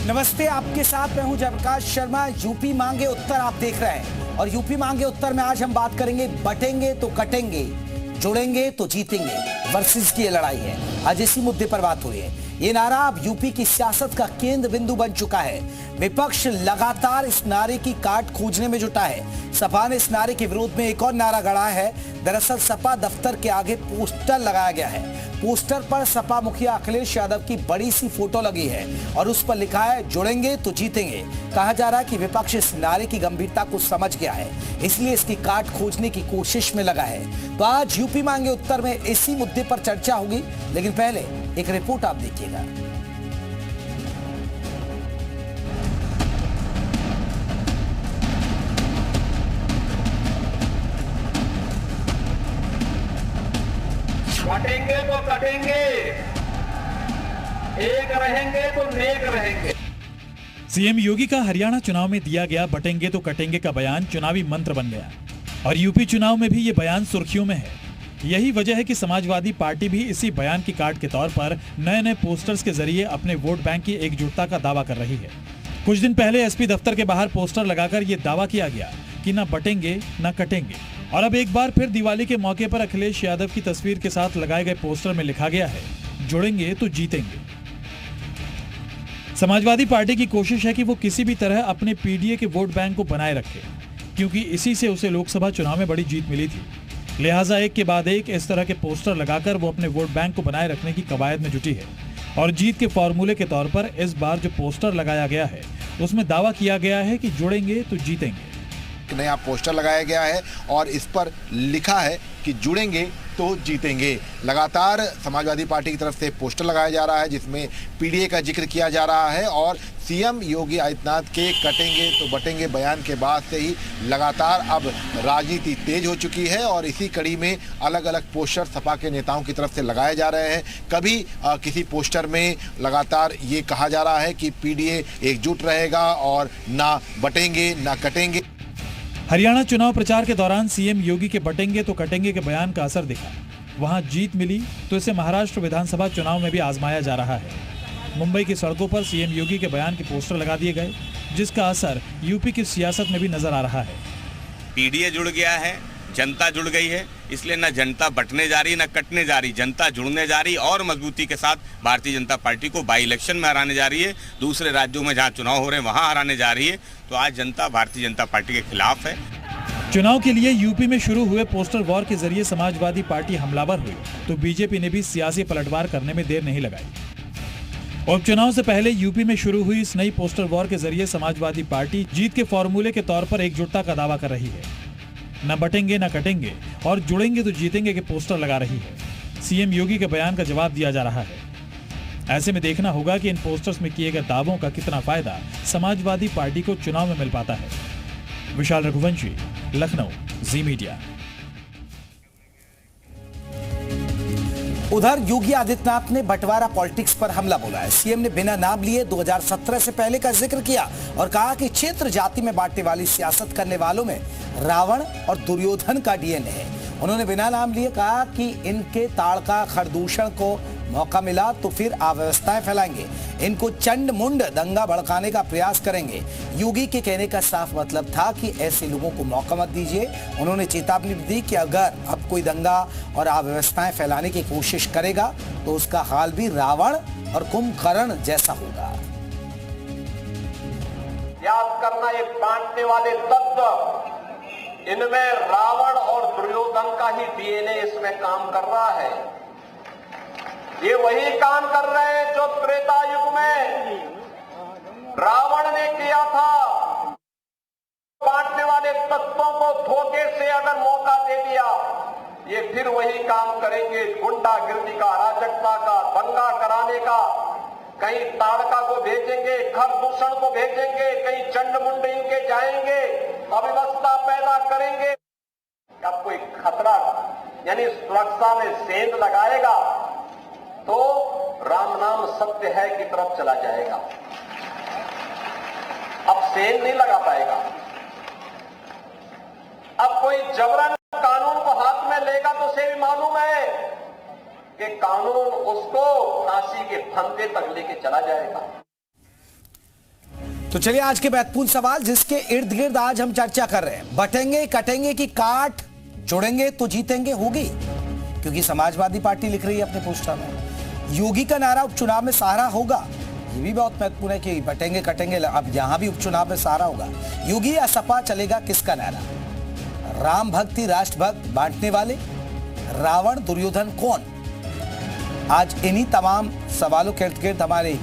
नमस्ते, आपके साथ मैं हूं जयप्रकाश शर्मा। यूपी मांगे उत्तर आप देख रहे हैं और यूपी मांगे उत्तर में आज हम बात करेंगे बटेंगे तो कटेंगे, जुड़ेंगे तो जीतेंगे वर्सेस की ये लड़ाई है। आज इसी मुद्दे पर बात हुई है। ये नारा अब यूपी की सियासत का केंद्र बिंदु बन चुका है। विपक्ष लगातार इस नारे की काट खोजने में जुटा है। सपा ने इस नारे के विरोध में एक और नारा गढ़ा है। दरअसल सपा दफ्तर के आगे पोस्टर लगाया गया है। पोस्टर पर सपा मुखिया अखिलेश यादव की बड़ी सी फोटो लगी है और उस पर लिखा है जुड़ेंगे तो जीतेंगे। कहा जा रहा है कि विपक्ष इस नारे की गंभीरता को समझ गया है, इसलिए इसकी काट खोजने की कोशिश में लगा है। तो आज यूपी मांगे उत्तर में इसी मुद्दे पर चर्चा होगी, लेकिन पहले एक रिपोर्ट आप देखिएगा। बटेंगे तो कटेंगे, एक रहेंगे तो नेक रहेंगे। सीएम योगी का हरियाणा चुनाव में दिया गया बटेंगे तो कटेंगे का बयान चुनावी मंत्र बन गया और यूपी चुनाव में भी ये बयान सुर्खियों में है। यही वजह है कि समाजवादी पार्टी भी इसी बयान की काट के तौर पर नए नए पोस्टर्स के जरिए अपने वोट बैंक की एकजुटता का दावा कर रही है। कुछ दिन पहले एसपी दफ्तर के बाहर पोस्टर लगाकर ये दावा किया गया कि न बटेंगे न कटेंगे, और अब एक बार फिर दिवाली के मौके पर अखिलेश यादव की तस्वीर के साथ लगाए गए पोस्टर में लिखा गया है जुड़ेंगे तो जीतेंगे। समाजवादी पार्टी की कोशिश है कि वो किसी भी तरह अपने पीडीए के वोट बैंक को बनाए रखे, क्योंकि इसी से उसे लोकसभा चुनाव में बड़ी जीत मिली थी। लिहाजा एक के बाद एक इस तरह के पोस्टर लगाकर वो अपने वोट बैंक को बनाए रखने की कवायद में जुटी है। और जीत के फॉर्मूले के तौर पर इस बार जो पोस्टर लगाया गया है उसमें दावा किया गया है कि जुड़ेंगे तो जीतेंगे। नया पोस्टर लगाया गया है और इस पर लिखा है कि जुड़ेंगे तो जीतेंगे। लगातार समाजवादी पार्टी की तरफ से पोस्टर लगाया जा रहा है जिसमें पीडीए का जिक्र किया जा रहा है और सीएम योगी आदित्यनाथ के कटेंगे तो बटेंगे बयान के बाद से ही लगातार अब राजनीति तेज हो चुकी है और इसी कड़ी में अलग अलग पोस्टर सपा के नेताओं की तरफ से लगाए जा रहे हैं। कभी किसी पोस्टर में लगातार ये कहा जा रहा है कि पीडीए एकजुट रहेगा और ना बटेंगे ना कटेंगे। हरियाणा चुनाव प्रचार के दौरान सीएम योगी के बटेंगे तो कटेंगे के बयान का असर दिखा। वहां जीत मिली तो इसे महाराष्ट्र विधानसभा चुनाव में भी आजमाया जा रहा है। मुंबई की सड़कों पर सीएम योगी के बयान के पोस्टर लगा दिए गए, जिसका असर यूपी की सियासत में भी नजर आ रहा है। पीडीए जुड़ गया है, जनता जुड़ गई है, इसलिए न जनता बटने जा रही न कटने जा रही, जनता जुड़ने जा रही और मजबूती के साथ भारतीय जनता पार्टी को बाई इलेक्शन में हराने जा रही है। दूसरे राज्यों में जहां चुनाव हो रहे हैं वहां हराने जा रही है। तो आज जनता भारतीय जनता पार्टी के खिलाफ है। चुनाव के लिए यूपी में शुरू हुए पोस्टर वॉर के जरिए समाजवादी पार्टी हमलावर हुई तो बीजेपी ने भी सियासी पलटवार करने में देर नहीं लगाई। उपचुनाव से पहले यूपी में शुरू हुई इस नई पोस्टर वॉर के जरिए समाजवादी पार्टी जीत के फॉर्मूले के तौर पर एकजुटता का दावा कर रही है। न बटेंगे न कटेंगे और जुड़ेंगे तो जीतेंगे के पोस्टर लगा रही है। सीएम योगी के बयान का जवाब दिया जा रहा है। ऐसे में देखना होगा कि इन पोस्टर्स में किए गए दावों का कितना फायदा समाजवादी पार्टी को चुनाव में मिल पाता है। विशाल रघुवंशी, लखनऊ, जी मीडिया। उधर योगी आदित्यनाथ ने बंटवारा पॉलिटिक्स पर हमला बोला है। सीएम ने बिना नाम लिए 2017 से पहले का जिक्र किया और कहा कि क्षेत्र जाति में बांटने वाली सियासत करने वालों में रावण और दुर्योधन का डीएनए है। उन्होंने बिना नाम लिए कहा कि इनके ताड़का खरदूषण को मौका मिला तो फिर अव्यवस्थाएं फैलाएंगे, इनको चंड मुंड दंगा भड़काने का प्रयास करेंगे। योगी के कहने का साफ मतलब था कि ऐसे लोगों को मौका मत दीजिए। उन्होंने चेतावनी दी कि अगर अब कोई दंगा और अव्यवस्थाएं फैलाने की कोशिश करेगा तो उसका हाल भी रावण और कुंभकर्ण जैसा होगा। याद करना, ये बांटने वाले तत्व, इनमें रावण और दुर्योधन का ही डीएनए इसमें काम कर रहा है। ये वही काम कर रहे हैं जो त्रेता युग में रावण ने किया था। बांटने वाले तत्वों को धोखे से अगर मौका दे दिया, ये फिर वही काम करेंगे, गुंडागिर्दी का, अराजकता का, दंगा कराने का। कहीं ताड़का को भेजेंगे, खरदूषण को भेजेंगे, कहीं चंडमुंड इनके जाएंगे, अव्यवस्था पैदा करेंगे। अब कोई खतरा यानी सुरक्षा में सेंध लगाएगा तो राम नाम सत्य है की तरफ चला जाएगा। अब सेंध नहीं लगा पाएगा। अब कोई जबरन कानून को हाथ में लेगा तो उसे भी मालूम है कि कानून उसको फांसी के फंदे तक लेके चला जाएगा। तो चलिए आज के महत्वपूर्ण सवाल जिसके इर्द गिर्द आज हम चर्चा कर रहे हैं, बटेंगे कटेंगे की काट जोड़ेंगे तो जीतेंगे होगी, क्योंकि समाजवादी पार्टी लिख रही है अपने पोस्टर में। योगी का नारा उपचुनाव में सहारा होगा, ये भी बहुत महत्वपूर्ण है कि बटेंगे कटेंगे, अब यहां भी उपचुनाव में सहारा होगा। योगी या सपा चलेगा किसका नारा? राम भक्ति राष्ट्र भक्त बांटने वाले, रावण दुर्योधन कौन? आज इन्हीं तमाम सवालों के इर्द गिर्द हमारी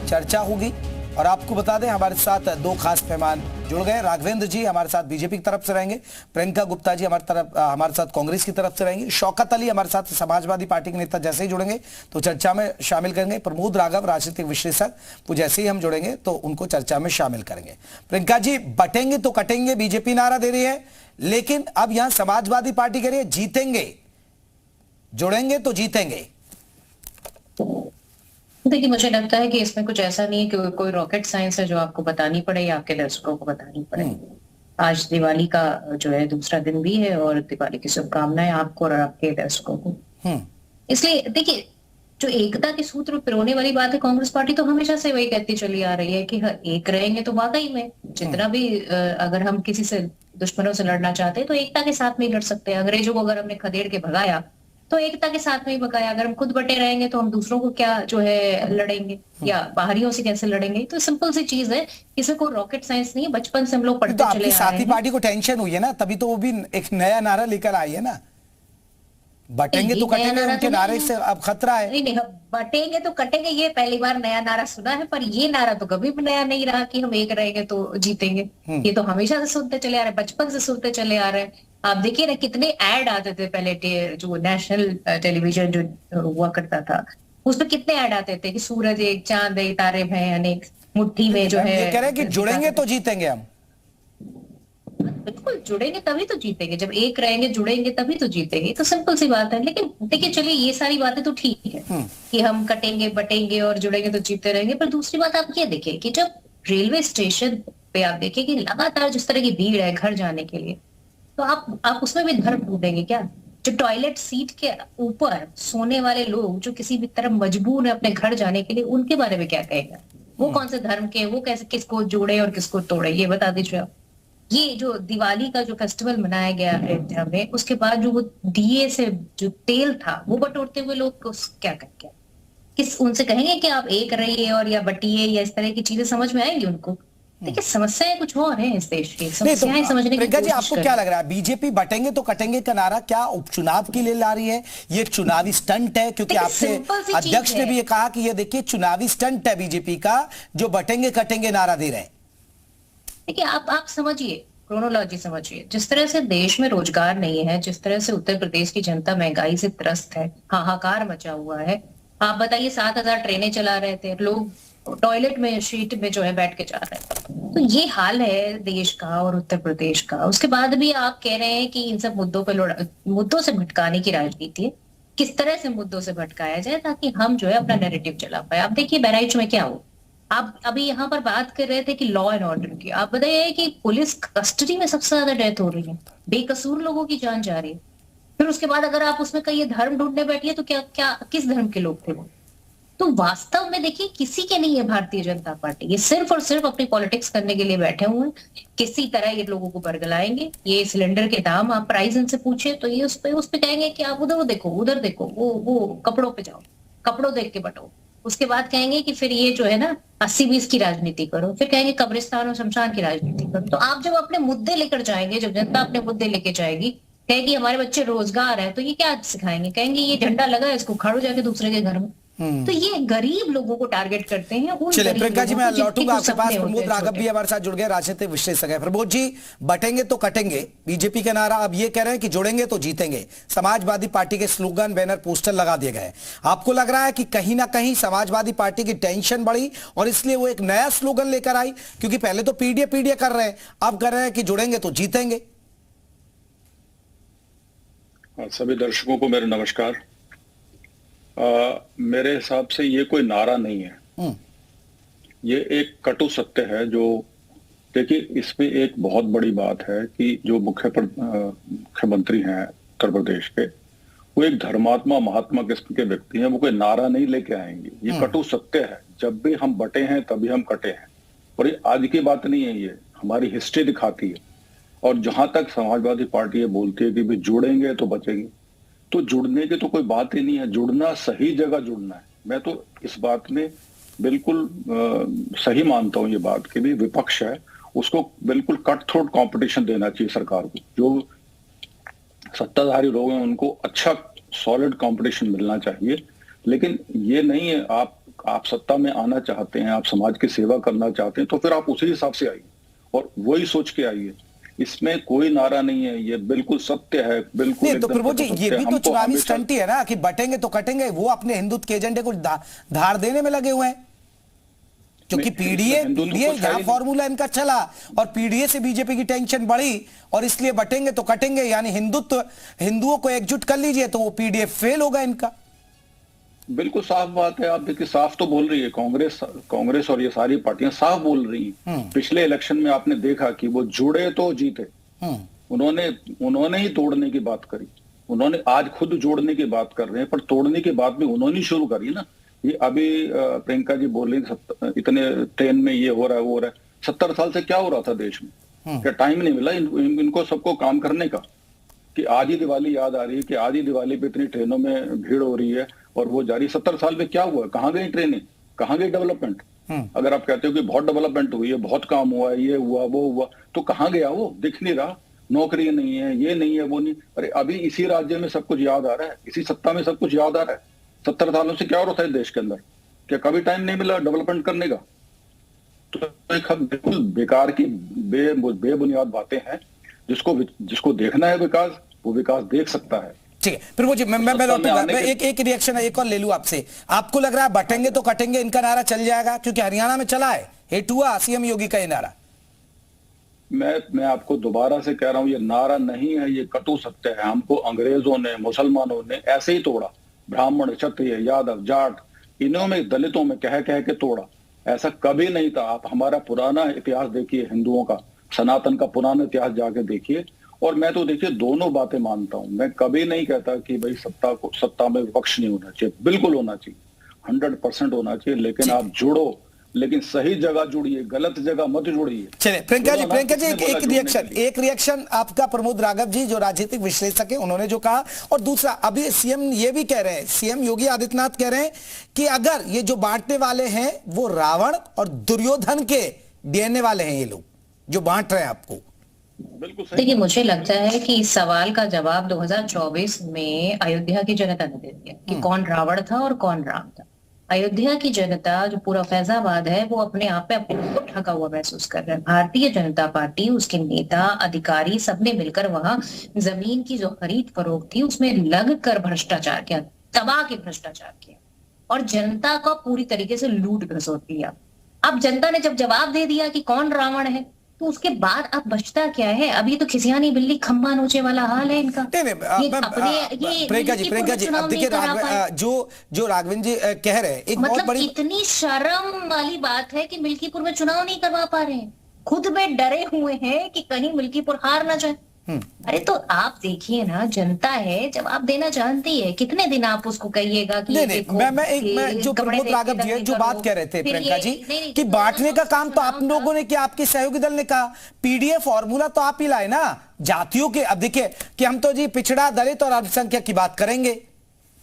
चर्चा होगी। और आपको बता दें हमारे साथ दो खास मेहमान जुड़ गए। राघवेंद्र जी हमारे साथ बीजेपी की तरफ से रहेंगे, प्रियंका गुप्ता जी हमारे साथ कांग्रेस की तरफ से रहेंगे, शौकत अली हमारे साथ समाजवादी पार्टी के नेता जैसे ही जुड़ेंगे तो चर्चा में शामिल करेंगे, प्रमोद राघव राजनीतिक विश्लेषक वो जैसे ही हम जुड़ेंगे तो उनको चर्चा में शामिल करेंगे। प्रियंका जी, बटेंगे तो कटेंगे बीजेपी नारा दे रही है, लेकिन अब यहां समाजवादी पार्टी कह रही है जीतेंगे, जुड़ेंगे तो जीतेंगे। देखिए, मुझे लगता है कि इसमें कुछ ऐसा नहीं है कि कोई रॉकेट साइंस है जो आपको बतानी पड़े या आपके दर्शकों को बतानी पड़े। आज दिवाली का जो है दूसरा दिन भी है और दिवाली की शुभकामनाएं आपको और आपके दर्शकों को। इसलिए देखिए, जो एकता के सूत्र पिरोने वाली बात है, कांग्रेस पार्टी तो हमेशा से वही कहती चली आ रही है कि एक रहेंगे तो वाकई में जितना भी अगर हम किसी से दुश्मनों से लड़ना चाहते हैं तो एकता के साथ में ही लड़ सकते हैं। अंग्रेजों को अगर हमने खदेड़ के भगाया तो एकता के साथ में ही भगाया। अगर हम खुद बटे रहेंगे तो हम दूसरों को क्या जो है लड़ेंगे या बाहरियों से कैसे लड़ेंगे? तो सिंपल सी चीज है, इसमें कोई रॉकेट साइंस नहीं है, बचपन से हम लोग पढ़ते चले आ रहे हैं। साथी पार्टी को टेंशन हुई है ना, तभी तो वो भी एक नया नारा लेकर आई है ना, बटेंगे तो कटेंगे, उनके नारे से अब खतरा है। नहीं, बटेंगे तो कटेंगे ये पहली बार नया नारा सुना है, पर ये नारा तो कभी भी नया नहीं रहा कि हम एक रहेंगे तो जीतेंगे। ये तो हमेशा से सुनते चले आ रहे हैं, बचपन से सुनते चले आ रहे हैं। आप देखिए ना कितने ऐड आते थे पहले, जो नेशनल टेलीविजन जो हुआ करता था उसमें कितने ऐड आते थे कि सूरज एक, चांद एक, तारे हैं अनेक, मुट्ठी में जो है। कह रहे हैं कि जुड़ेंगे तो जीतेंगे हम। बिल्कुल, जुड़ेंगे तभी तो जीतेंगे, जब एक रहेंगे जुड़ेंगे तभी तो जीतेंगे। तो सिंपल सी बात है। लेकिन देखिए, चलिए ये सारी बातें तो ठीक है कि हम कटेंगे बटेंगे और जुड़ेंगे तो जीतते रहेंगे, पर दूसरी बात आप ये देखिए कि जब रेलवे स्टेशन पे आप देखिए कि लगातार जिस तरह की भीड़ है घर जाने के लिए, तो आप उसमें भी धर्म ढूंढेंगे क्या? जो टॉयलेट सीट के ऊपर सोने वाले लोग जो किसी भी तरह मजबूर है अपने घर जाने के लिए, उनके बारे में क्या कहेगा? वो कौन से धर्म के, वो कैसे किसको जोड़े और किसको तोड़े, ये बता दीजिए आप। ये जो दिवाली का जो फेस्टिवल मनाया गया अयोध्या में, उसके बाद जो वो दिए से जो तेल था वो बटोरते हुए लोग क्या करेंगे? किस उनसे कहेंगे कि आप एक रहिए और या बटिए या इस तरह की चीजें समझ में आएंगी उनको? देखिए, समस्याएं कुछ और हैं इस देश की, समस्याएं समझने की कोशिश। आपको क्या लग रहा है, बीजेपी बटेंगे तो कटेंगे का नारा क्या उपचुनाव के लिए ला रही है? ये चुनावी स्टंट है? क्योंकि आपसे अध्यक्ष ने भी ये कहा कि ये देखिए चुनावी स्टंट है बीजेपी का, जो बटेंगे कटेंगे नारा दे रहे हैं। देखिए, आप समझिए, क्रोनोलॉजी समझिए। जिस तरह से देश में रोजगार नहीं है, जिस तरह से उत्तर प्रदेश की जनता महंगाई से त्रस्त है, हाहाकार मचा हुआ है। आप बताइए, 7,000 ट्रेनें चला रहे थे, लोग टॉयलेट में शीट में जो है बैठ के जा रहे हैं। तो ये हाल है देश का और उत्तर प्रदेश का। उसके बाद भी आप कह रहे हैं कि इन सब मुद्दों से भटकाने की राजनीति है। किस तरह से मुद्दों से भटकाया जाए ताकि हम जो है अपना नैरेटिव चला पाए। आप देखिए बहराइच में क्या हो, आप अभी यहाँ पर बात कर रहे थे कि लॉ एंड ऑर्डर की। आप बताइए कि पुलिस कस्टडी में सबसे ज्यादा डेथ हो रही है, बेकसूर लोगों की जान जा रही है। फिर उसके बाद अगर आप उसमें कहिए धर्म ढूंढने बैठिए तो क्या किस धर्म के लोग थे वो? तो वास्तव में देखिए, किसी के नहीं है भारतीय जनता पार्टी, ये सिर्फ और सिर्फ अपनी पॉलिटिक्स करने के लिए बैठे हुए हैं। किसी तरह ये लोगों को बरगलाएंगे। ये सिलेंडर के दाम आप प्राइस इनसे पूछे तो ये उस पे कहेंगे कि आप उधर देखो, वो कपड़ों पे जाओ, कपड़ों देख के बटो। उसके बाद कहेंगे कि फिर ये जो है ना 80-20 की राजनीति करो, फिर कहेंगे कब्रिस्तान और शमशान की राजनीति करो। तो आप जब अपने मुद्दे लेकर जाएंगे, जब जनता अपने मुद्दे लेके जाएगी, कहेगी हमारे बच्चे रोजगार है, तो ये क्या सिखाएंगे? कहेंगे ये झंडा लगा है, इसको उखाड़ो जाके दूसरे के घर में। तो ये गरीब लोगों को टारगेट करते हैं। चलिए प्रियंका जी, मैं लौटूंगा आपके पास। प्रमोद राघव भी हमारे साथ जुड़ गए, राजनीतिक विश्लेषक है। प्रमोद जी, बटेंगे तो कटेंगे बीजेपी का नारा अब ये कह रहे हैं कि जुड़ेंगे तो जीतेंगे। समाजवादी पार्टी के स्लोगन, बैनर, पोस्टर लगा दिए गए। आपको लग रहा है कि कहीं ना कहीं समाजवादी पार्टी की टेंशन बढ़ी और इसलिए वो एक नया स्लोगन लेकर आई? क्योंकि पहले तो पीडीए कर रहे हैं, अब कर रहे हैं कि जुड़ेंगे तो जीतेंगे। सभी दर्शकों को मेरा नमस्कार। मेरे हिसाब से ये कोई नारा नहीं है, ये एक कटु सत्य है। जो देखिए, इसमें एक बहुत बड़ी बात है कि जो मुख्यमंत्री हैं उत्तर प्रदेश के, वो एक धर्मात्मा महात्मा किस्म के व्यक्ति हैं। वो कोई नारा नहीं लेके आएंगे, ये कटु सत्य है। जब भी हम बटे हैं तभी हम कटे हैं। और ये आज की बात नहीं है, ये हमारी हिस्ट्री दिखाती है। और जहां तक समाजवादी पार्टी ये बोलती है कि भी जुड़ेंगे तो बचेंगे, तो जुड़ने की तो कोई बात ही नहीं है। जुड़ना, सही जगह जुड़ना है। मैं तो इस बात में बिल्कुल सही मानता हूं ये बात कि भी विपक्ष है उसको बिल्कुल कट थ्रोट कंपटीशन देना चाहिए सरकार को। जो सत्ताधारी लोग हैं उनको अच्छा सॉलिड कंपटीशन मिलना चाहिए, लेकिन ये नहीं है आप सत्ता में आना चाहते हैं, आप समाज की सेवा करना चाहते हैं, तो फिर आप उसी हिसाब से आइए और वही सोच के आइए। इसमें कोई नारा नहीं है, ये बिल्कुल सत्य है, बिल्कुल नहीं, तो प्रमोद जी ये भी तो चुनावी स्टंट ही है ना कि बटेंगे तो कटेंगे। वो अपने हिंदुत्व के एजेंडे को धार देने में लगे हुए हैं, क्योंकि पीडीए यहाँ फॉर्मूला इनका चला और पीडीए से बीजेपी की टेंशन बढ़ी और इसलिए बटेंगे तो कटेंगे, यानी हिंदुओं को एकजुट कर लीजिए, तो वो पीडीए फेल होगा इनका। बिल्कुल साफ बात है। आप देखिए, साफ तो बोल रही है कांग्रेस और ये सारी पार्टियां साफ बोल रही हैं। पिछले इलेक्शन में आपने देखा कि वो जुड़े तो जीते। उन्होंने ही तोड़ने की बात करी। उन्होंने आज खुद जोड़ने की बात कर रहे हैं, पर तोड़ने की बात भी उन्होंने शुरू करी ना। ये अभी प्रियंका जी बोल रही इतने ट्रेन में ये हो रहा है वो हो रहा है। 70 साल से क्या हो रहा था देश में? क्या टाइम नहीं मिला इनको सबको काम करने का? कि आज ही दिवाली याद आ रही है कि आज ही दिवाली पे इतनी ट्रेनों में भीड़ हो रही है और वो जारी। 70 साल में क्या हुआ? कहाँ गई ट्रेनें? कहाँ गई डेवलपमेंट? अगर आप कहते हो कि बहुत डेवलपमेंट हुई है, बहुत काम हुआ है, ये हुआ वो हुआ, तो कहाँ गया वो? दिख नहीं रहा। नौकरी नहीं है, ये नहीं है, वो नहीं। अरे अभी इसी राज्य में सब कुछ याद आ रहा है, इसी सत्ता में सब कुछ याद आ रहा है। 70 सालों से क्या हो रहा था देश के अंदर? क्या कभी टाइम नहीं मिला डेवलपमेंट करने का? तो एक बिल्कुल बेकार की बेबुनियाद बातें हैं। जिसको देखना है विकास, वो विकास देख सकता है। ठीक है प्रभु जी, मैं एक रिएक्शन एक और ले लूं आपसे। आपको लग रहा है बटेंगे तो कटेंगे इनका नारा चल जाएगा? क्योंकि हरियाणा में चला है, हिट हुआ सीएम योगी का ये नारा। मैं आपको दोबारा से कह रहा हूं, ये नारा नहीं है, ये कटु सत्य है। हमको अंग्रेजों ने, मुसलमानों ने ऐसे ही तोड़ा। ब्राह्मण, क्षत्रिय, यादव, जाट, इन्हों में, दलितों में कह के तोड़ा। ऐसा कभी नहीं था। आप हमारा पुराना इतिहास देखिए, हिंदुओं का सनातन का पुराना इतिहास जाके देखिए। और मैं तो देखिए दोनों बातें मानता हूं। मैं कभी नहीं कहता कि भाई सत्ता में विपक्ष नहीं होना चाहिए। बिल्कुल होना चाहिए, 100% होना चाहिए। लेकिन आप जुड़ो, लेकिन सही जगह जुड़िए, गलत जगह मत जुड़िए। चलिए प्रियंका जी एक रिएक्शन आपका प्रमोद राघव जी जो राजनीतिक विश्लेषक है, उन्होंने जो कहा। और दूसरा, अभी सीएम ये भी कह रहे हैं, सीएम योगी आदित्यनाथ कह रहे हैं कि अगर ये जो बांटने वाले हैं वो रावण और दुर्योधन के डीएनए वाले हैं, ये लोग जो बांट रहे हैं आपको। देखिए, मुझे लगता है कि इस सवाल का जवाब 2024 में अयोध्या की जनता ने दे दिया कि कौन रावण था और कौन राम था। अयोध्या की जनता, जो पूरा फैजाबाद है, वो अपने आप पे अपने को ठगा हुआ महसूस कर रहा है। भारतीय जनता पार्टी, उसके नेता, अधिकारी, सबने मिलकर वहां जमीन की जो खरीद फरोख्त थी उसमें लग कर भ्रष्टाचार किया, दबा के भ्रष्टाचार किया और जनता का पूरी तरीके से लूट घसोट दिया। अब जनता ने जब जवाब दे दिया कि कौन रावण है, तो उसके बाद अब बचता क्या है? अभी तो खिसियानी बिल्ली खंबा नोचे वाला हाल है इनका। प्रियंका जी अब देखिए, जो राघवेंद्र जी कह रहे हैं, एक मतलब बहुत बड़ी इतनी शर्म वाली बात है कि मिल्कीपुर में चुनाव नहीं करवा पा रहे हैं। खुद में डरे हुए हैं कि कहीं मिल्कीपुर हार ना जाए। अरे तो आप देखिए ना, जनता है, जवाब देना जानती है। कितने दिन आप उसको कहिएगा कि मैं जो प्रमोद राघव जी जो बात कह रहे थे प्रियंका जी कि बांटने का काम तो आप लोगों ने किया, आपके सहयोगी दल ने कहा। पीडीए फॉर्मूला तो आप ही लाए ना जातियों के। अब देखिए कि हम तो जी पिछड़ा, दलित और अल्पसंख्यक की बात करेंगे,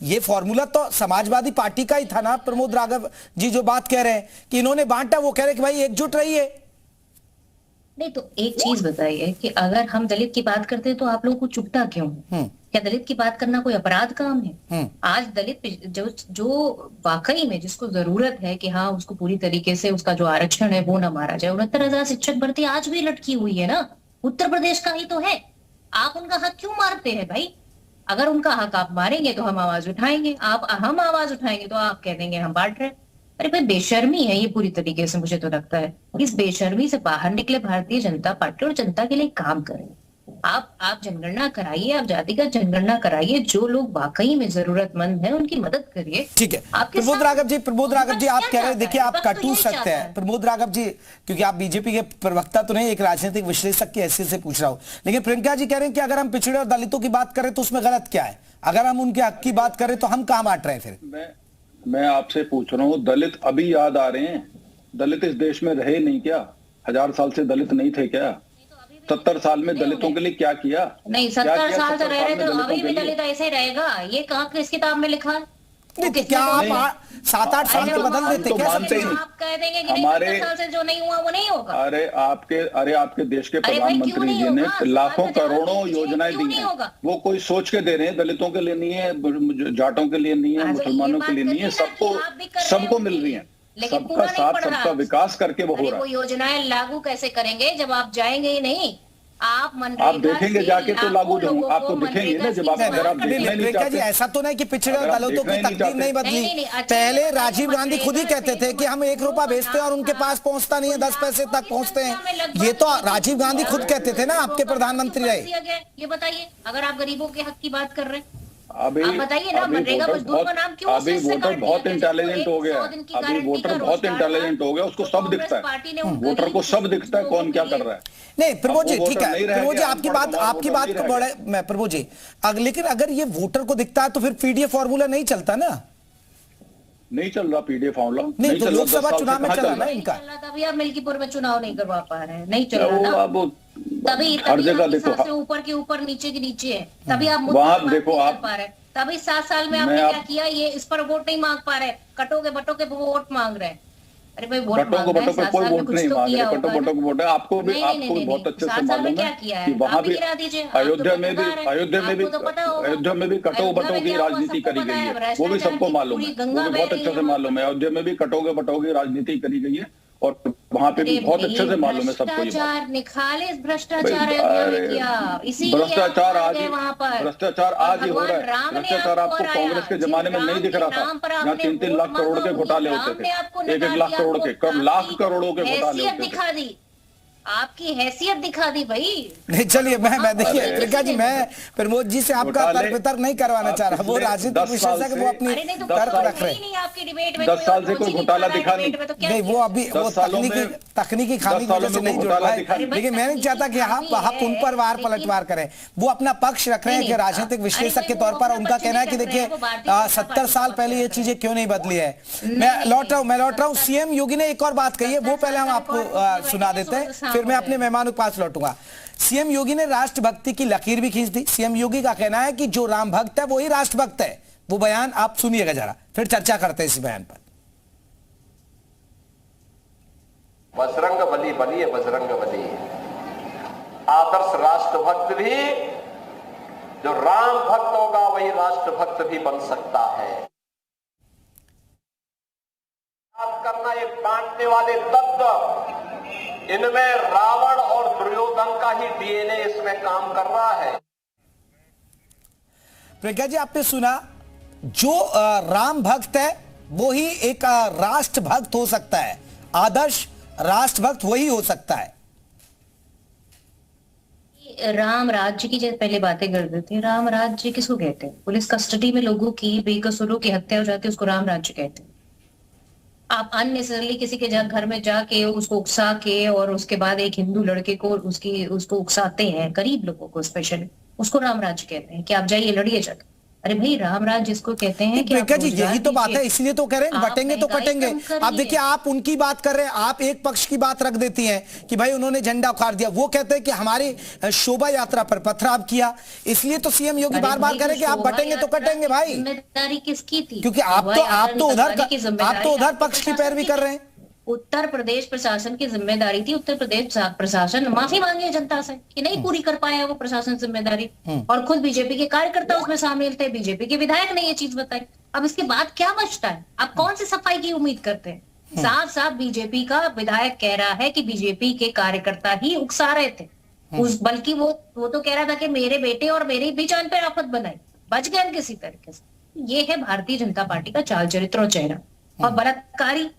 ये फॉर्मूला तो समाजवादी पार्टी का ही था ना। प्रमोद राघव जी जो बात कह रहे हैं कि इन्होंने बांटा, वो कह रहे कि भाई एकजुट रहिए। नहीं तो एक चीज बताइए कि अगर हम दलित की बात करते हैं तो आप लोगों को चुभता क्यों? क्या दलित की बात करना कोई अपराध काम है? आज दलित जो वाकई में जिसको जरूरत है कि हाँ उसको पूरी तरीके से उसका जो आरक्षण है वो ना मारा जाए। 69,000 शिक्षक भर्ती आज भी लटकी हुई है ना, उत्तर प्रदेश का ही तो है। आप उनका हक क्यों मारते हैं भाई? अगर उनका हक आप मारेंगे तो हम आवाज उठाएंगे, हम आवाज उठाएंगे तो आप कह देंगे हम बांट रहे। अरे भाई बेशर्मी है ये पूरी तरीके से। मुझे तो लगता है इस बेशर्मी से बाहर निकले भारतीय जनता पार्टी और जनता के लिए काम करें। आप जनगणना कराइए, आप जातिगत जनगणना कराइए, जो लोग वाकई में जरूरतमंद हैं उनकी मदद करिए। ठीक है प्रमोद राघव जी आप कह रहे हैं, देखिए आप कटु सकते हैं प्रमोद राघव जी, क्योंकि आप बीजेपी के प्रवक्ता तो नहीं, एक राजनीतिक विश्लेषक की हैसियत से पूछ रहा हूं। लेकिन प्रियंका जी कह रहे हैं कि अगर हम पिछड़े और दलितों की बात करें तो उसमें गलत क्या है? अगर हम उनके हक की बात करें तो हम कहाँ बांट रहे हैं फिर? मैं आपसे पूछ रहा हूँ, दलित अभी याद आ रहे हैं? दलित इस देश में रहे नहीं क्या? 1000 साल से दलित नहीं थे क्या? 70 साल में दलितों के लिए क्या किया? नहीं, 70 साल से रह रहे तो अभी भी दलित ऐसे ही रहेगा? ये कहाँ किस किताब में लिखा है? क्या आप 7-8 साल में बदल देते तो क्या? मानते ही नहीं। आप कह देंगे कि नहीं, 70 साल से जो नहीं हुआ वो नहीं होगा। अरे आपके देश के प्रधानमंत्री जी ने लाखों करोड़ों योजनाएं दी हैं। वो कोई सोच के दे रहे हैं, दलितों के लिए नहीं है, जाटों के लिए नहीं है, मुसलमानों के लिए नहीं है, सबको मिल रही है। सबका साथ, सबका विकास करके वो हो रहा है। वो योजनाएं लागू कैसे करेंगे जब आप जाएंगे ही नहीं? आप देखेंगे जाके तो लागू होंगे, आपको दिखेंगे ना जब अगर आप देखना नहीं चाहते। ऐसा तो नहीं कि पिछड़े दलितों की तकदीर नहीं बदली। पहले राजीव गांधी खुद ही कहते थे कि हम 1 रुपया बेचते हैं और उनके पास पहुंचता नहीं है, 10 पैसे तक पहुंचते हैं। ये तो राजीव गांधी खुद कहते थे ना, आपके प्रधानमंत्री रहे। ये बताइए, अगर आप गरीबों के हक की बात कर रहे हैं, अभी बताइए ना, मनरेगा मजदूर का नाम क्यों? अभी वोटर बहुत इंटेलिजेंट हो गया, अभी वोटर बहुत इंटेलिजेंट हो गया, उसको सब दिखता है, वोटर को सब दिखता है कौन क्या कर रहा है। नहीं प्रभु जी, ठीक है प्रभु जी, आपकी बात को बड़े मैं प्रभु जी, लेकिन अगर ये वोटर को दिखता है तो फिर पीडीएफ फॉर्मूला नहीं चलता ना? नहीं चल रहा पीडीएफ फॉर्मूला, नहीं तो लोकसभा चुनाव में चला ना इनका। तभी आप मिल्कीपुर में चुनाव नहीं करवा पा रहे हैं, नहीं चल रहा ना। तभी हर जगह देखो, ऊपर के ऊपर, नीचे के नीचे है, तभी आप वहां देखो आप पा रहे हैं। तभी 7 साल में आपने क्या किया? ये इस पर वोट नहीं मांग पा रहे, कटोगे बटोगे वोट मांग रहे हैं। अरे भाई, वोट कटो बटो पे कोई वोट नहीं मांग रहे, कटो बटो को वोट है। आपको भी बहुत अच्छे से मालूम है कि वहां भी अयोध्या में भी कटो बटो की राजनीति करी गई है, वो भी सबको मालूम है, वो भी बहुत अच्छे से मालूम है। अयोध्या में भी कटोगे बटो की राजनीति करी गई है और वहां पे भी बहुत अच्छे से मालूम है सबको। निखालिस भ्रष्टाचार भ्रष्टाचार आज ही हो रहा है। भ्रष्टाचार आपको कांग्रेस के जमाने में नहीं दिख रहा था, यहाँ 3-3 लाख करोड़ के घोटाले होते थे, 1-1 लाख करोड़ के, कब लाख करोड़ों के घोटाले होते थे। आपकी हैसियत दिखा दी भाई। नहीं चलिए, मैं देखिए प्रियंका जी, मैं प्रमोद जी से आपका तर्क वितर्क नहीं करवाना चाह रहा। वो राजनीतिक विशेषज्ञ, वो अपनी तर्क रख रहे हैं। 10 साल से कोई घोटाला दिखा नहीं, वो अभी वो तकनीकी खामी की वजह से नहीं जुड़ पाए। लेकिन मैं नहीं चाहता कि आप उन पर वार पलटवार करें। वो अपना पक्ष रख रहे हैं कि राजनीतिक विश्लेषक के तौर पर उनका कहना है कि देखिए 70 साल पहले ये चीजें क्यों नहीं बदली है। मैं लौट रहा हूँ। सीएम योगी ने एक और बात कही है, वो पहले हम आपको सुना देते हैं, फिर मैं अपने मेहमानों के पास लौटूंगा। सीएम योगी ने राष्ट्रभक्ति की लकीर भी खींच दी। सीएम योगी का कहना है कि जो राम भक्त है वही राष्ट्रभक्त है। वो बयान आप सुनिएगा जरा, फिर चर्चा करते हैं इस बयान पर। बजरंग बली बलिए बजरंग बली। आदर्श राष्ट्रभक्त भी, जो राम भक्त होगा वही राष्ट्रभक्त भी बन सकता है। बात करना, ये बांटने वाले तत्व, इनमें रावण और दुर्योधन का ही डीएनए इसमें काम कर रहा है। प्रियंका जी, आपने सुना, जो राम भक्त है वो ही एक राष्ट्रभक्त हो सकता है। आदर्श राष्ट्रभक्त वही हो सकता है। राम राज्य की जैसे पहले बातें करते थे, राम राज्य किसको कहते हैं? पुलिस कस्टडी में लोगों की बेकसूरों की हत्या हो जाती है, उसको राम राज्य कहते हैं। आप अननेसेसरली किसी के घर में जाके उसको उकसा के और उसके बाद एक हिंदू लड़के को उसको उकसाते हैं, गरीब लोगों को स्पेशली, उसको राम राज्य कहते हैं कि आप जाइए लड़िए जाके। अरे भाई, राम राज्य जिसको कहते हैं कि प्रियंका जी, यही तो बात है, इसलिए तो कह रहे हैं बटेंगे तो कटेंगे। आप देखिए, आप उनकी बात कर रहे हैं, आप एक पक्ष की बात रख देती हैं कि भाई उन्होंने झंडा उखाड़ दिया। वो कहते हैं कि हमारी शोभा यात्रा पर पथराव किया। इसलिए तो सीएम योगी बार बार कह रहे हैं कि आप बटेंगे तो कटेंगे। भाई, जिम्मेदारी किसकी थी? क्योंकि आप तो उधर पक्ष की पैरवी कर रहे हैं। उत्तर प्रदेश प्रशासन की जिम्मेदारी थी। उत्तर प्रदेश प्रशासन माफी मांगी है जनता से कि नहीं पूरी कर पाया वो प्रशासन जिम्मेदारी, और खुद बीजेपी के कार्यकर्ता उसमें शामिल थे, बीजेपी के विधायक ने ये चीज बताई। अब इसके बाद क्या बचता है? आप कौन सी सफाई की उम्मीद करते हैं? साफ साफ बीजेपी का विधायक कह रहा है कि बीजेपी के कार्यकर्ता ही उकसा रहे थे। बल्कि वो तो कह रहा था कि मेरे बेटे और मेरे भी जान पे आफत बनाई, बच गए किसी तरीके से। ये है भारतीय जनता पार्टी का चाल चरित्र और चेहरा। और बलात्कारी,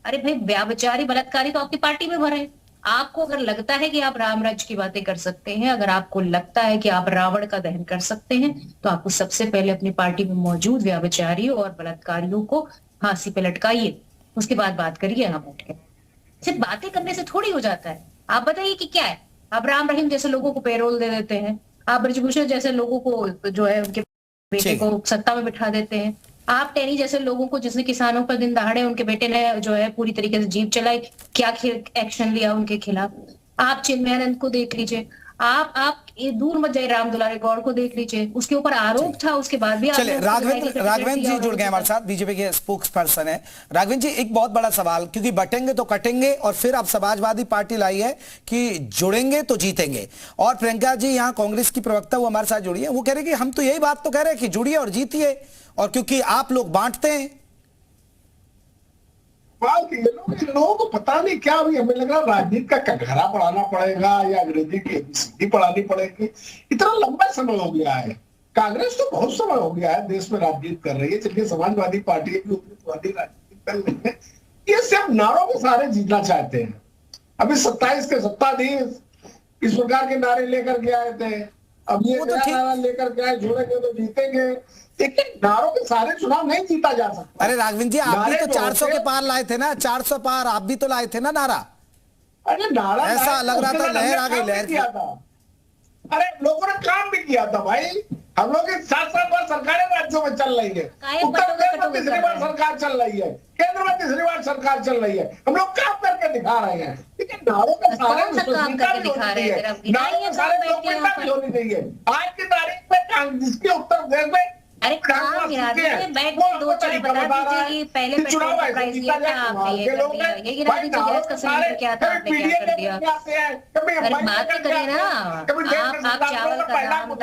अरे भाई व्याभिचारी बलात्कारी तो आपकी पार्टी में भरे। आपको अगर लगता है कि आप राम राज्य की बातें कर सकते हैं, अगर आपको लगता है कि आप रावण का दहन कर सकते हैं, तो आपको सबसे पहले अपनी पार्टी में मौजूद व्याभिचारियों और बलात्कारियों को फांसी पे लटकाइए, उसके बाद बात करिए यहाँ बैठ के। सिर्फ बातें करने से थोड़ी हो जाता है। आप बताइए कि क्या है? आप राम रहीम जैसे लोगों को पेरोल दे देते हैं, आप ब्रजभूषण जैसे लोगों को जो है उनके बेटे को सत्ता में बिठा देते हैं, आप टेनी जैसे लोगों को, जिसने किसानों पर दिन दहाड़े उनके बेटे ने जो है पूरी तरीके से जीप चलाई, क्या एक्शन लिया उनके खिलाफ। आप चिन्मयानंद को देख लीजिए, आप दूर मत जाइए, राम दुलारे गौड़ को देख लीजिए, उसके ऊपर आरोप था, उसके बाद भी चलिए राघवेंद्र जी जुड़ गए हमारे साथ, बीजेपी के स्पोक्स पर्सन है। राघवेंद्र जी, एक बहुत बड़ा सवाल, क्योंकि बटेंगे तो कटेंगे, और फिर अब समाजवादी पार्टी लाई है कि जुड़ेंगे तो जीतेंगे, और प्रियंका जी यहाँ कांग्रेस की प्रवक्ता वो हमारे साथ जुड़ी है, वो कह रहे कि हम तो यही बात तो कह रहे हैं कि जुड़िए और जीतिए, और क्योंकि आप लोग बांटते हैं। ये लोगों को पता नहीं क्या, अभी हमें लग रहा राजनीति का कटघरा पढ़ाना पड़ेगा या अंग्रेजी की ABCD पढ़ानी पड़ेगी। इतना लंबा समय हो गया है, कांग्रेस तो बहुत समय हो गया है देश में राजनीति कर रही है, चलिए समाजवादी पार्टी की राजनीति कर रही है, ये सिर्फ नारों के सहारे जीतना चाहते हैं। अभी 27 के सत्ताधीश इस प्रकार के नारे लेकर के आए थे, अब ये नारा लेकर के आए, जुड़ेंगे तो जीतेंगे, लेकिन नारों के सारे चुनाव नहीं जीता जा सकता। अरे राघवेंद्र जी, आप भी तो 400 के पार लाए थे ना, 400 पार आप भी तो लाए थे ना नारा। अरे नारा ऐसा लग रहा था लहर आ गई, लहर किया था। अरे लोगों ने काम भी किया था भाई, हम लोग की 7 बार सरकारें राज्यों में चल रही है, उत्तर प्रदेश में तीसरी बार सरकार चल रही है, केंद्र में तीसरी बार सरकार चल रही है, हम लोग काम करके दिखा रहे हैं, लेकिन नारों के सारे होनी चाहिए। आज की तारीख में जिसके उत्तर प्रदेश में अरे काम गिरा दीजिए, बैठ के 2-4 बता दीजिए कि पहले पेट्रोल का प्राइस दिया था आपने, ये कर दिया, ये गिरा दीजिए, गैस का सिलेंडर क्या था आपने क्या कर दिया। अरे बात तो करिए ना, आप चावल का दाम,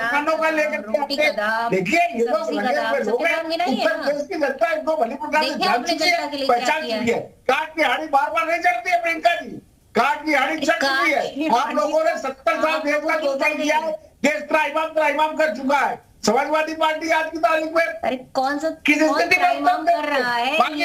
रोटी का दाम, सब्जी का दाम, सबके दाम गिनाइए ना। देखिए आपने जनता के लिए क्या किया है। काट की हाड़ी बार बार नहीं चलती है प्रियंका जी, काट की हाड़ी चल चुकी है। आप लोगों ने 70 साल देश का शोषण किया है, देश त्राइमाम कर चुका है समाजवादी पार्टी आज की तारीख में। अरे कौन सा त्राइमाम कर रहा है, अपनी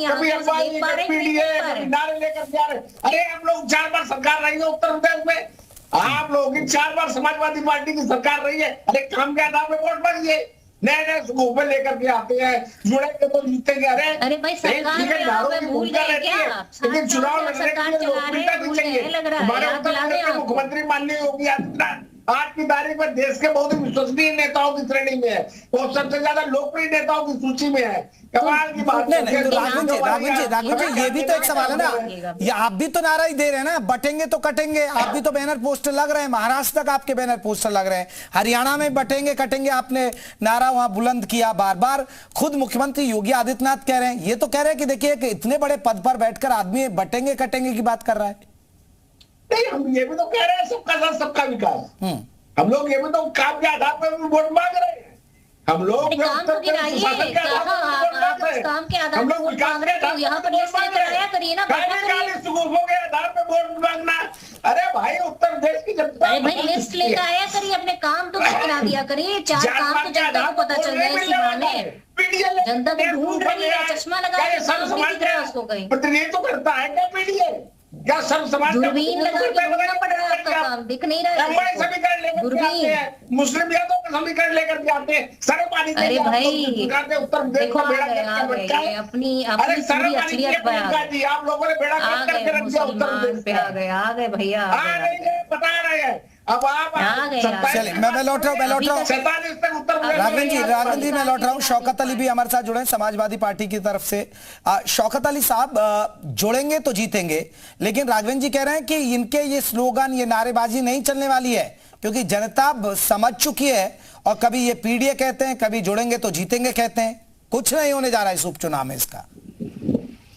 आंखों से देख पा रहे हैं, नारे लेकर जा रहे। अरे हम लोग 4 बार सरकार रही है उत्तर प्रदेश में, आप लोगों की 4 बार समाजवादी पार्टी की सरकार रही है। अरे काम के आधार पर वोट मांगिए, नए स्कूल लेकर के आते हैं, जुड़ेंगे तो जीतेंगे। अरे भाई सरकार भूल गए क्या, लेकिन चुनाव सरकार चला रहे हैं, भूल गए लग रहा है, याद दिला दें आपको। मुख्यमंत्री माननीय योगी आदित्यनाथ आज की तारीख में देश के बहुत ही विश्वसनीय नेताओं की श्रेणी में है, वो सबसे ज्यादा लोकप्रिय नेताओं की सूची में है। कमाल की बात है। राघवेंद्र जी, ये भी तो एक सवाल है ना, ये आप भी तो नारा ही दे रहे हैं ना, बटेंगे तो कटेंगे, आप भी तो बैनर पोस्टर लग रहे हैं, महाराष्ट्र तक आपके बैनर पोस्टर लग रहे हैं, हरियाणा में बटेंगे कटेंगे आपने नारा वहां बुलंद किया बार बार, खुद मुख्यमंत्री योगी आदित्यनाथ कह रहे हैं, ये तो कह रहे हैं कि देखिए कि इतने बड़े पद पर बैठकर आदमी बटेंगे कटेंगे की बात कर रहा है। नहीं, हम ये भी तो कह रहे हैं सबका साथ सबका विकास, हम लोग ये भी तो काम के आधार पर वोट मांग रहे हैं। हम लोग काम तो गिराइए, काम के आधार पर वोट मांग रहे हैं, यहाँ पर लिस्ट लेकर आया करिए ना, आधार पर वोट मांगना। अरे भाई उत्तर प्रदेश की जनता, अरे भाई लिस्ट लेकर आया करिए, अपने काम तो गिरा दिया करिए, 4 काम तो जनता को पता चल जाए इसी बहाने। जनता तो ढूंढ रही है, चश्मा लगा के दिख रहा है उसको कहीं। ये तो करता है क्या पीडीए, क्या सब समाज दूरबीन लगा के ढूंढना पड़ रहा है, आपका काम दिख नहीं रहा है। समीकरण लेकर आते हैं, मुस्लिम यादव का समीकरण लेकर के आते हैं, सरपानी। अरे भाई उत्तर देखो अपनी पूरी असलियत पे आप लोगों ने बेड़ा आ गए, मुसलमान पे आ गए भैया, बता रहे हैं। अब आप चलिए मैं लौट रहा हूँ राघवेंद्र जी मैं लौट रहा हूँ। शौकत अली भी हमारे साथ जुड़े हैं समाजवादी पार्टी की तरफ से। शौकत अली साहब, जोड़ेंगे तो जीतेंगे, लेकिन राघवेंद्र जी कह रहे हैं कि इनके ये स्लोगन, ये नारेबाजी नहीं चलने वाली है, क्योंकि जनता समझ चुकी है, और कभी ये पीडीए कहते हैं, कभी जुड़ेंगे तो जीतेंगे कहते हैं, कुछ नहीं होने जा रहा है इस उपचुनाव में इसका।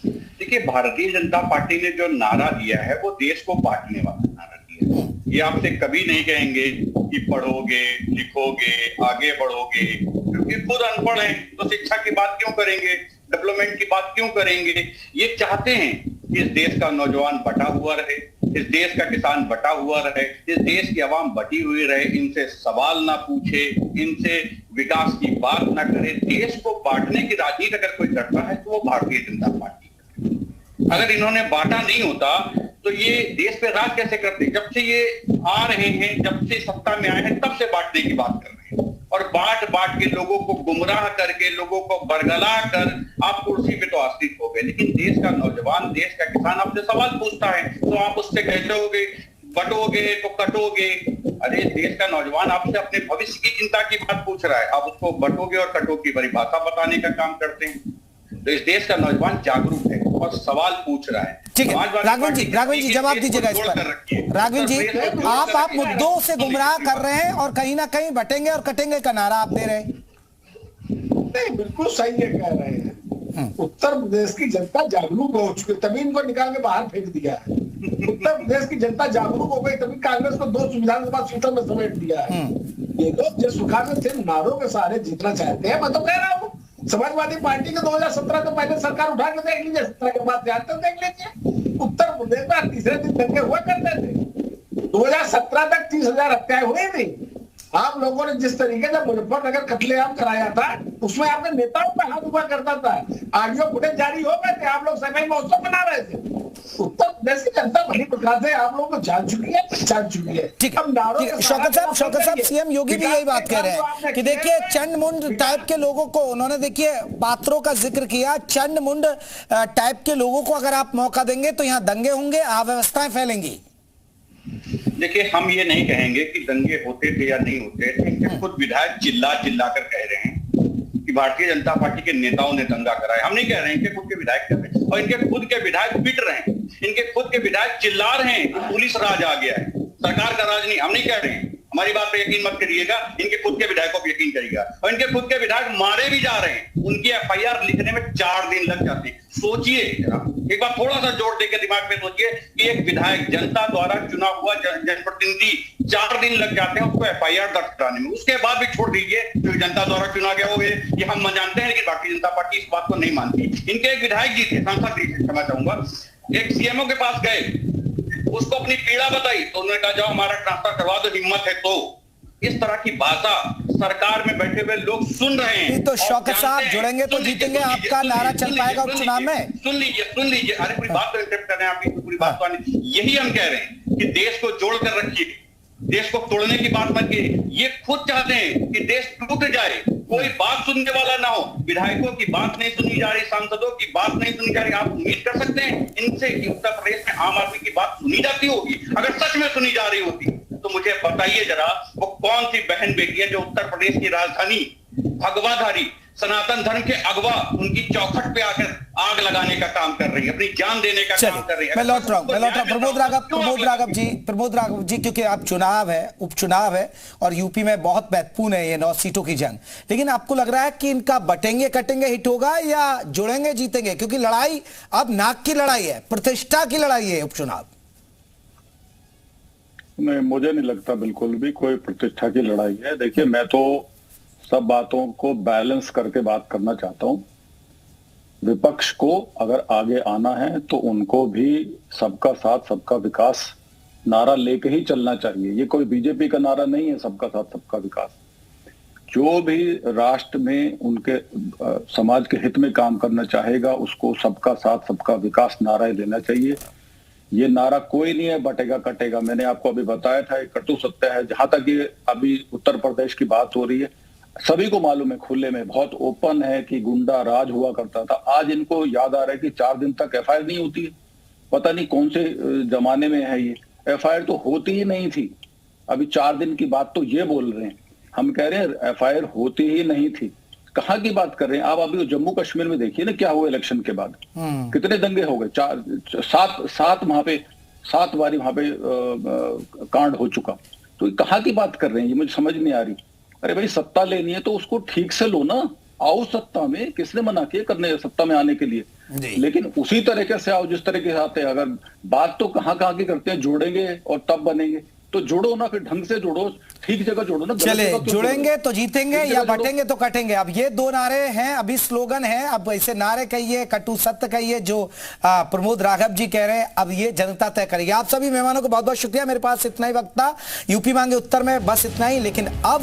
देखिए, भारतीय जनता पार्टी ने जो नारा दिया है वो देश को बांटने वाला नारा दिया है। ये आपसे कभी नहीं कहेंगे कि पढ़ोगे लिखोगे आगे बढ़ोगे, क्योंकि खुद अनपढ़ हैं तो शिक्षा की बात क्यों करेंगे, डेवलपमेंट की बात क्यों करेंगे। ये चाहते हैं कि इस देश का नौजवान बटा हुआ रहे, इस देश का किसान बटा हुआ रहे, इस देश की आवाम बटी हुई रहे, इनसे सवाल ना पूछे, इनसे विकास की बात ना करे। देश को बांटने की राजनीति अगर कोई करता है तो वो भारतीय जनता पार्टी। अगर इन्होंने बांटा नहीं होता तो ये देश पे राज कैसे करते। जब से ये आ रहे हैं, जब से सत्ता में आए हैं, तब से बांटने की बात कर रहे हैं, और बांट के लोगों को गुमराह करके, लोगों को बरगला कर आप कुर्सी पे तो आश्रित हो गए। लेकिन देश का नौजवान, देश का किसान आपसे सवाल पूछता है तो आप उससे कहते होगे बटोगे तो कटोगे। अरे देश का नौजवान आपसे अपने भविष्य की चिंता की बात पूछ रहा है, आप उसको बटोगे और कटोगे की परिभाषा बताने का काम करते हैं। तो इस देश का नौजवान जागरूक है और सवाल पूछ रहा है। ठीक है राघवन जी जवाब दीजिएगा इस पर। राघवन जी आप मुद्दों से गुमराह कर रहे हैं और कहीं ना कहीं बटेंगे और कटेंगे का नारा आप दे रहे हैं। नहीं, बिल्कुल सही है कह रहे हैं। उत्तर प्रदेश की जनता जागरूक हो चुकी है, तभी इनको निकाल के बाहर फेंक दिया है। उत्तर प्रदेश की जनता जागरूक हो गई, तभी कांग्रेस को 2 विधानसभा सीटों में समेट दिया है। ये लोग जिस सुखा में थे नारों के सहारे जीतना चाहते हैं। मैं तो कह रहा हूँ समाजवादी पार्टी के 2017 से पहले सरकार उठा के देख लीजिए, 17 के बाद ध्यान तक देख लीजिए। उत्तर प्रदेश में तीसरे दिन दंगे हुआ करते थे। 2017 तक 30,000 हत्याएं हुई थी। आप लोगों ने जिस तरीके से मुजफ्फरनगर कत्लेआम कराया था, उसमें आपके नेताओं पे हाथ हुआ करता था। ऑडियो फुटेज जारी हो गए थे, आप लोग सगाई महोत्सव मना रहे थे। उत्तर प्रदेश की जनता बड़ी प्रकार से आप लोगों को जान चुकी है, पहचान चुकी है। ठीक है शौकत साहब सीएम योगी भी यही बात कह रहे हैं कि देखिए चंड मुंड टाइप के लोगों को, उन्होंने देखिए पात्रों का जिक्र किया, चंड मुंड टाइप के लोगों को अगर आप मौका देंगे तो यहाँ दंगे होंगे, अव्यवस्थाएं फैलेंगी। देखिए हम ये नहीं कहेंगे कि दंगे होते थे या नहीं होते थे। इनके खुद विधायक चिल्ला कर कह रहे हैं कि भारतीय जनता पार्टी के नेताओं ने दंगा कराया। हम नहीं कह रहे हैं, इनके खुद के विधायक कह रहे हैं और इनके खुद के विधायक पिट रहे हैं। इनके खुद के विधायक चिल्ला रहे हैं कि पुलिस राज आ गया है, सरकार का राज नहीं। हम नहीं कह रहे हैं, हमारी बात पे यकीन मत करिएगा, इनके खुद के विधायकों पर यकीन करिएगा। और इनके खुद के विधायक मारे भी जा रहे हैं, उनकी FIR लिखने में 4 दिन लग जाते। सोचिए एक बार थोड़ा सा जोर देकर दिमाग में सोचिए कि एक विधायक जनता द्वारा चुना हुआ जनप्रतिनिधि 4 दिन लग जाते हैं उसको FIR दर्ज कराने में। उसके बाद भी छोड़ दीजिए जो जनता द्वारा चुना गया हो, ये हम जानते हैं, लेकिन भारतीय जनता पार्टी इस बात को नहीं मानती। इनके एक विधायक जी थे, सांसद जी थे, क्षमा चाहूंगा, एक CMO के पास गए, उसको अपनी पीड़ा बताई तो उन्होंने कहा जाओ हमारा ट्रांसफर करवा दो, हिम्मत है तो। इस तरह की भाषा सरकार में बैठे हुए लोग सुन रहे हैं। तो शौकत साहब जुड़ेंगे तो जीतेंगे आपका नारा चल पाएगा उपचुनाव में। सुन लीजिए अरे पूरी बात तो इंटरप्ट कर रहे हैं आप, पूरी बात तो यही हम कह रहे हैं कि देश को जोड़ कर रखिए, देश को तोड़ने की बात मत कीजिए। ये खुद चाहते हैं कि देश टूट जाए, कोई बात सुनने वाला ना हो। विधायकों की बात नहीं सुनी जा रही, सांसदों की बात नहीं सुनी जा रही। आप उम्मीद कर सकते हैं इनसे कि उत्तर प्रदेश में आम आदमी की बात सुनी जाती होगी? अगर सच में सुनी जा रही होती तो मुझे बताइए जरा, वो कौन सी बहन बेटी है जो उत्तर प्रदेश की राजधानी भगवाधारी सनातन धर्म के अगवा उनकी चौखट पे आकर आग लगाने का काम कर रही है, अपनी जान देने का काम कर रही है। मैं लौट रहा हूं प्रमोद राघव जी, क्योंकि आप चुनाव है, उपचुनाव है और यूपी में बहुत महत्वपूर्ण है ये 9 सीटों की जंग। लेकिन आपको लग रहा है कि इनका बटेंगे कटेंगे हिट होगा या जुड़ेंगे जीतेंगे? क्योंकि लड़ाई अब नाक की लड़ाई है, प्रतिष्ठा की लड़ाई है उपचुनाव। नहीं, मुझे नहीं लगता बिल्कुल भी कोई प्रतिष्ठा की लड़ाई है। देखिए मैं तो सब बातों को बैलेंस करके बात करना चाहता हूं। विपक्ष को अगर आगे आना है तो उनको भी सबका साथ सबका विकास नारा लेके ही चलना चाहिए। ये कोई बीजेपी का नारा नहीं है, सबका साथ सबका विकास। जो भी राष्ट्र में उनके समाज के हित में काम करना चाहेगा उसको सबका साथ सबका विकास नारा लेना चाहिए। ये नारा कोई नहीं है बटेगा कटेगा। मैंने आपको अभी बताया था, एक कटु सत्य है। जहां तक ये अभी उत्तर प्रदेश की बात हो रही है, सभी को मालूम है, खुले में बहुत ओपन है कि गुंडा राज हुआ करता था। आज इनको याद आ रहा है कि 4 दिन तक FIR नहीं होती है। पता नहीं कौन से जमाने में है ये। FIR तो होती ही नहीं थी, अभी 4 दिन की बात तो ये बोल रहे हैं। हम कह रहे हैं FIR होती ही नहीं थी। कहाँ की बात कर रहे हैं आप? अभी जम्मू कश्मीर में देखिए ना क्या हुआ इलेक्शन के बाद, कितने दंगे हो गए। 7 वहां पे 7 बारी वहां पे कांड हो चुका। तो कहाँ की बात कर रहे हैं ये मुझे समझ नहीं आ रही। अरे भाई सत्ता लेनी है तो उसको ठीक से लो ना, आओ सत्ता में। किसने मना किया करने सत्ता में आने के लिए? लेकिन उसी तरीके से आओ जिस तरीके से आते हैं। अगर बात तो कहाँ की करते हैं, जोड़ेंगे और तब बनेंगे, तो जोड़ो ना, फिर ढंग से जोड़ो, ठीक जगह जोड़ो ना। चले जुड़ेंगे तो जीतेंगे या बटेंगे तो कटेंगे। अब ये 2 नारे हैं, अभी स्लोगन है। अब ऐसे नारे कहिए, कटु सत्य कहिए जो प्रमोद राघव जी कह रहे हैं, अब ये जनता तय करेगी। आप सभी मेहमानों को बहुत बहुत शुक्रिया। मेरे पास इतना ही वक्त था यूपी मांगे उत्तर में, बस इतना ही। लेकिन अब